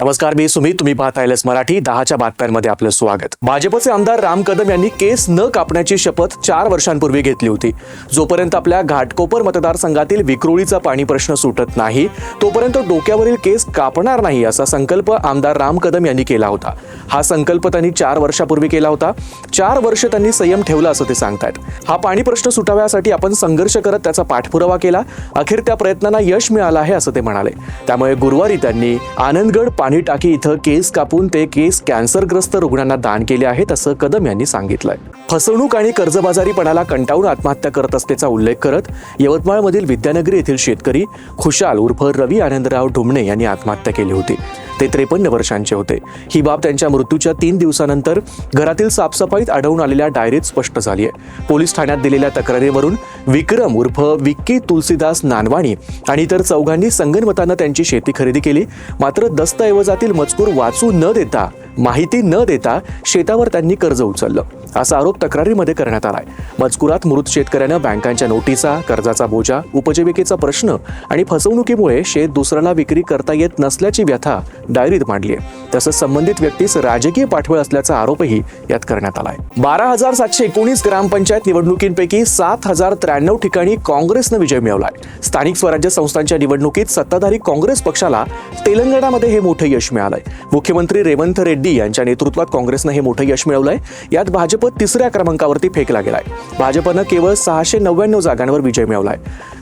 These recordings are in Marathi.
नमस्कार, मी सुमित. तुम्ही पाहताय LS मराठी 10च्या बातम्यांमध्ये आपलं स्वागत. भाजपचे आमदार राम कदम यांनी केस न कापण्याची शपथ 4 वर्षांपूर्वी घेतली होती. जोपर्यंत आपल्या घाटकोपर मतदारसंघातील विक्रोळीचा पाणी प्रश्न सुटत नाही तोपर्यंत डोक्यावरील केस कापणार नाही असा संकल्प आमदार राम कदम यांनी केला होता. हा संकल्प त्यांनी 4 वर्षापूर्वी केला होता. 4 वर्ष त्यांनी संयम ठेवला असं ते सांगतायत. हा पाणी प्रश्न सुटाव्यासाठी आपण संघर्ष करत त्याचा पाठपुरावा केला. अखेर त्या प्रयत्नांना यश मिळालं आहे असं ते म्हणाले. त्यामुळे गुरुवारी त्यांनी आनंदगड पाणी टाकी इथं केस कापून ते केस कॅन्सरग्रस्त रुग्णांना दान केले आहेत असं कदम यांनी सांगितलंय. फसवणूक आणि कर्जबाजारीपणाला कंटाळून आत्महत्या करत असल्याचा उल्लेख करत यवतमाळमधील विद्यानगरी येथील शेतकरी खुशाल उर्फ रवी आनंदराव ढुमणे यांनी आत्महत्या केली होती. ते 53 वर्षांचे होते. ही बाब त्यांच्या मृत्यूच्या 3 दिवसानंतर घरातील साफसफाईत आढळून आलेल्या डायरीत स्पष्ट झाली आहे. पोलीस ठाण्यात दिलेल्या तक्रारीवरून विक्रम उर्फ विक्की तुलसीदास नानवाणी आणि इतर चौघांनी संगनमतानं त्यांची शेती खरेदी केली. मात्र दस्तऐवजातील मजकूर वाचू न देता, माहिती न देता शेतावर त्यांनी कर्ज उचललं असा आरोप तक्रारीमध्ये करण्यात आलाय. मजकुरात मृत शेतकऱ्यानं बँकांच्या नोटिसा, कर्जाचा बोजा, उपजीविकेचा प्रश्न आणि फसवणुकीमुळे शेत दुसऱ्याला विक्री करता येत नसल्याची व्यथा डायरीत मांडली आहे. तसंच संबंधित व्यक्तीस राजकीय पाठबळ असल्याचा आरोपही यात करण्यात आलाय. 12,719 ग्रामपंचायत निवडणुकींपैकी 7,093 ठिकाणी काँग्रेसनं विजय मिळवलाय. स्थानिक स्वराज्य संस्थांच्या निवडणुकीत सत्ताधारी काँग्रेस पक्षाला तेलंगणामध्ये हे मोठं यश मिळालंय. मुख्यमंत्री रेवंत रेड्डी यांच्या नेतृत्वात काँग्रेसनं हे मोठं यश मिळवलंय. यात भाजप 3ऱ्या क्रमांकावरती फेकला गेलाय. भाजपनं केवळ 699 जागांवर विजय मिळवलाय.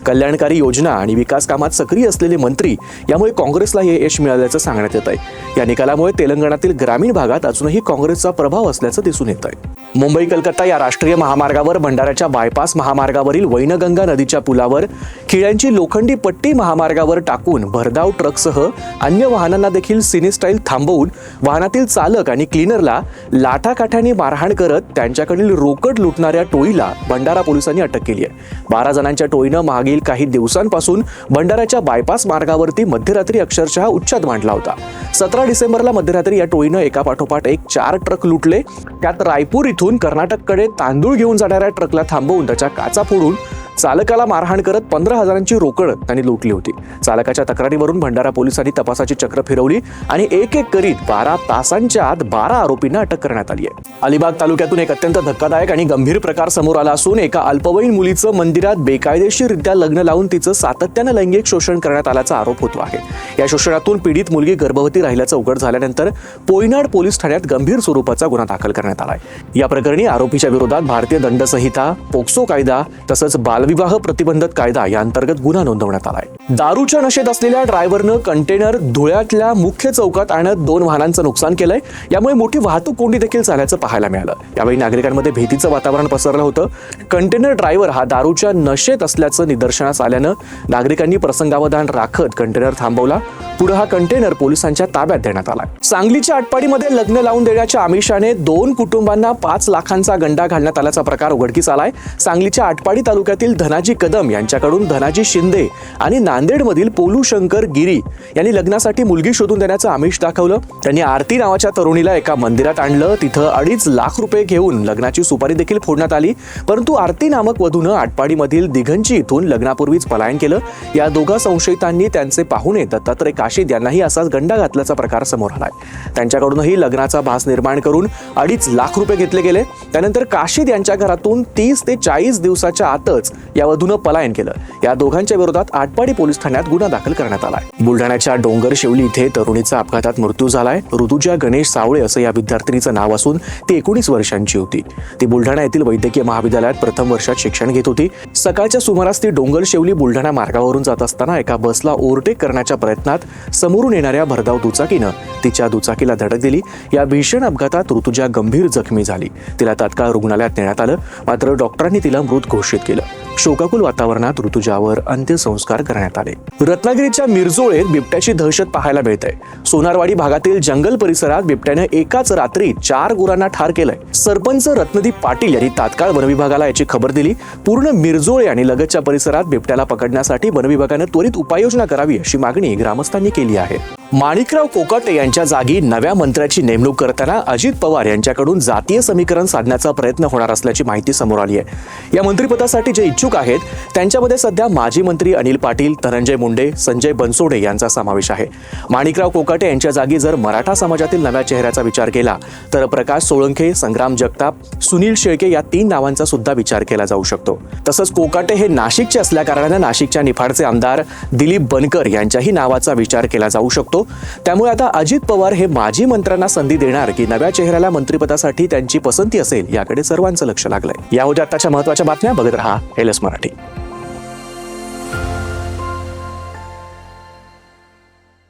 कल्याणकारी योजना आणि विकास कामात सक्रिय असलेले मंत्री यामुळे काँग्रेसला हे यश मिळाल्याचं सांगण्यात येत आहे. या निकालामुळे तेलंगणातील ग्रामीण भागात अजूनही काँग्रेसचा प्रभाव असल्याचं दिसून येत आहे. मुंबई कलकत्ता या राष्ट्रीय महामार्गावर भंडाऱ्याच्या बायपास महामार्गावरील वैनगंगा नदीच्या पुलावर खिळ्यांची लोखंडी पट्टी महामार्गावर टाकून भरधाव ट्रकसह अन्य वाहनांना देखील सिनेस्टाईल थांबवून वाहनातील चालक आणि क्लीनरला लाठाकाठ्याने मारहाण करत त्यांच्याकडील रोकड लुटणाऱ्या टोळीला भंडारा पोलिसांनी अटक केली आहे. 12 जणांच्या टोळीनं मागील काही दिवसांपासून भंडाऱ्याच्या बायपास मार्गावरती मध्यरात्री अक्षरशः उच्छाद मांडला होता. 17 डिसेंबरला मध्यरात्री या टोळीनं एकापाठोपाठ एक 4 ट्रक लुटले. त्यात रायपूर इथून कर्नाटककडे तांदूळ घेऊन जाणाऱ्या ट्रकला थांबवून त्याच्या काचा फोडून चालकाला मारहाण करत 15,000ची रोकड त्यांनी लुटली होती. चालकाच्या तक्रारीवरून भंडारा पोलिसांनी तपासाची चक्र फिरवली आणि एक करीत 12 तासांच्या आत 12 आरोपींना अटक करण्यात आली आहे. अलिबाग तालुक्यातून एक अत्यंत धक्कादायक आणि गंभीर प्रकार समोर आला असून एका अल्पवयीन मुलीचं मंदिरात बेकायदेशीररित्या लग्न लावून तिचं सातत्यानं लैंगिक शोषण करण्यात आल्याचा आरोप होतो आहे. या शोषणातून पीडित मुलगी गर्भवती राहिल्याचं उघड झाल्यानंतर पोयनाड पोलीस ठाण्यात गंभीर स्वरूपाचा गुन्हा दाखल करण्यात आलाय. या प्रकरणी आरोपीच्या विरोधात भारतीय दंड संहिता, पोक्सो कायदा तसंच बालविवाह प्रतिबंधक कायदा या अंतर्गत गुन्हा नोंदवण्यात आलाय. दारूच्या नशेत असलेल्या ड्रायव्हरनं कंटेनर धुळ्यातल्या मुख्य चौकात आणत 2 वाहनांचं नुकसान केलंय. यामुळे मोठी वाहतूक कोंडी देखील झाल्याचं पाहायला मिळालं. यावेळी नागरिकांमध्ये भीतीचं वातावरण पसरलं होतं. कंटेनर ड्रायव्हर हा दारूच्या नशेत असल्याचं निदर्शनास आल्यानं नागरिकांनी प्रसंगावधान राखत कंटेनर थांबवला. पुढे हा कंटेनर पोलिसांच्या ताब्यात देण्यात आला. सांगलीच्या आटपाडीमध्ये लग्न लावून देण्याच्या आमिषाने 2 कुटुंबांना 5 लाखांचा गंडा घालण्यात आल्याचा प्रकार उघडकीस आलाय. सांगलीच्या आटपाडी तालुक्यातील धनाजी कदम यांच्याकडून धनाजी शिंदे आणि नांदेडमधील पोलू शंकर गिरी यांनी लग्नासाठी मुलगी शोधून देण्याचं आमिष दाखवलं. त्यांनी आरती नावाच्या तरुणीला एका मंदिरात आणलं. तिथं 2.5 लाख रुपये घेऊन लग्नाची सुपारी देखील फोडण्यात आली. परंतु आरती नामक वधूनं आटपाडीमधील दिघंची इथून लग्नापूर्वीच पलायन केलं. या दोघा संशयितांनी त्यांचे पाहुणे दत्तात्रय काशीद यांनाही असाच गंडा घातल्याचा प्रकार समोर आलाय. त्यांच्याकडूनही लग्नाचा भास निर्माण करून 2.5 लाख रुपये घेतले गेले. त्यानंतर काशीद यांच्या घरातून 30 ते 40 दिवसाच्या आतच या वधूनं पलायन केलं. या दोघांच्या विरोधात आटपाडी पोलीस ठाण्यात गुन्हा दाखल करण्यात आलाय. बुलढाण्याच्या डोंगर शेवली इथे तरुणीचा अपघातात मृत्यू झालाय. ऋतुजा गणेश सावळे असं या विद्यार्थिनीचं नाव असून ती 19 वर्षांची होती. ती बुलढाणा येथील वैद्यकीय महाविद्यालयात प्रथम वर्षात शिक्षण घेत होती. सकाळच्या सुमारास ती डोंगर शेवली बुलढाणा मार्गावरून जात असताना एका बसला ओव्हरटेक करण्याच्या प्रयत्नात समोरून येणाऱ्या भरधाव दुचाकीनं तिच्या दुचाकीला धडक दिली. या भीषण अपघातात ऋतुजा गंभीर जखमी झाली. तिला तात्काळ रुग्णालयात नेण्यात आलं. मात्र डॉक्टरांनी तिला मृत घोषित केलं. शोकाकुल वातावरणात ऋतुजावर अंत्यसंस्कार करण्यात आले. रत्नागिरीच्या मिरजोळेत बिबट्याची दहशत पाहायला मिळते. सोनारवाडी भागातील जंगल परिसरात बिबट्याने एकाच रात्री 4 गुरांना ठार केलंय. सरपंच रत्नदीप पाटील यांनी तात्काळ वनविभागाला याची खबर दिली. पूर्ण मिरजोळे आणि लगतच्या परिसरात बिबट्याला पकडण्यासाठी वनविभागानं त्वरित उपाययोजना करावी अशी मागणी ग्रामस्थांनी केली आहे. माणिकराव कोकाटे यांच्या जागी नव्या मंत्र्याची नेमणूक करताना अजित पवार यांच्याकडून जातीय समीकरण साधण्याचा प्रयत्न होणार असल्याची माहिती समोर आली आहे। या मंत्रिपदासाठी जे इच्छुक आहेत त्यांच्यामध्ये सध्या माजी मंत्री अनिल पाटील, धनंजय मुंडे, संजय बनसोडे यांचा समावेश आहे। माणिकराव कोकाटे यांच्या जागी जर मराठा समाजातील नव्या चेहऱ्याचा विचार केला तर प्रकाश सोळंके, संग्राम जगताप, सुनील शेळके या 3 नावांचा सुद्धा विचार केला जाऊ शकतो। तसंच कोकाटे हे नाशिकचे असल्याकारणाने नाशिकच्या निफाडचे आमदार दिलीप बनकर यांच्याही नावाचा विचार केला जाऊ शकतो। त्यामुळे आता अजित पवार हे माजी मंत्र्यांना संधी देणार की नव्या चेहऱ्याला मंत्रिपदासाठी त्यांची पसंती असेल याकडे सर्वांचं लक्ष लागलंय। या होत्या आताच्या महत्त्वाच्या बातम्या। बघत रहा एलएस मराठी।